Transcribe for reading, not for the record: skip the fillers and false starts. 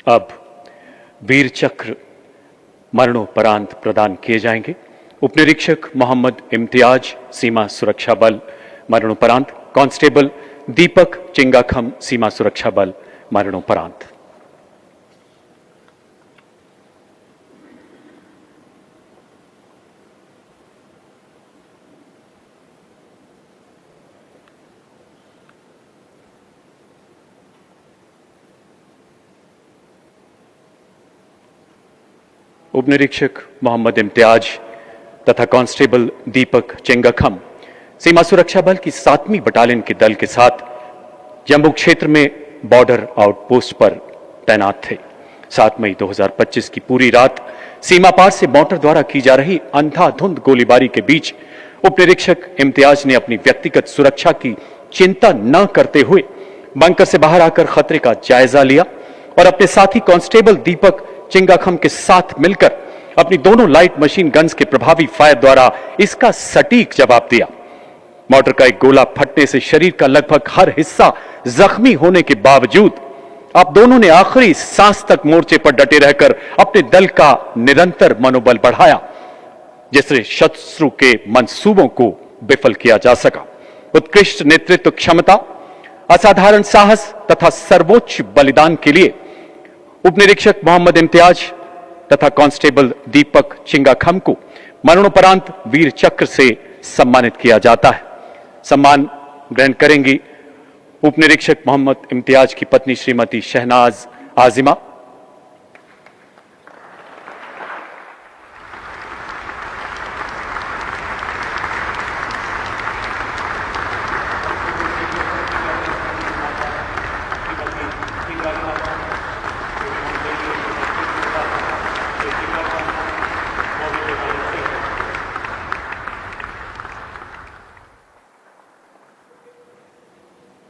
अब वीर चक्र मरणोपरांत प्रदान किए जाएंगे। उपनिरीक्षक मोहम्मद इम्तियाज, सीमा सुरक्षा बल, मरणोपरांत। कांस्टेबल दीपक चिंगाखम, सीमा सुरक्षा बल, मरणोपरांत। उपनिरीक्षक मोहम्मद इम्तियाज तथा कांस्टेबल दीपक चिंगाखम सीमा सुरक्षा बल की 7वीं बटालियन के दल के साथ जम्मू क्षेत्र में बॉर्डर आउटपोस्ट पर तैनात थे। 7 मई 2025 की पूरी रात सीमा पार से मोटर द्वारा की जा रही अंधाधुंध गोलीबारी के बीच उपनिरीक्षक इम्तियाज ने अपनी व्यक्तिगत सुरक्षा की चिंता न करते हुए बंकर से बाहर आकर खतरे का जायजा लिया और अपने साथी कांस्टेबल दीपक चिंगाखम के साथ मिलकर अपनी दोनों लाइट मशीन गन्स के प्रभावी फायर द्वारा इसका सटीक जवाब दिया। मोटर का एक गोला फटने से शरीर का लगभग हर हिस्सा जख्मी होने के बावजूद आप दोनों ने आखिरी सांस तक मोर्चे पर डटे रहकर अपने दल का निरंतर मनोबल बढ़ाया, जिससे शत्रु के मंसूबों को विफल किया जा सका। उत्कृष्ट नेतृत्व क्षमता, असाधारण साहस तथा सर्वोच्च बलिदान के लिए उपनिरीक्षक मोहम्मद इम्तियाज तथा कांस्टेबल दीपक चिंगाखम को मरणोपरांत वीर चक्र से सम्मानित किया जाता है। सम्मान ग्रहण करेंगी उपनिरीक्षक मोहम्मद इम्तियाज की पत्नी श्रीमती शहनाज आजिमा,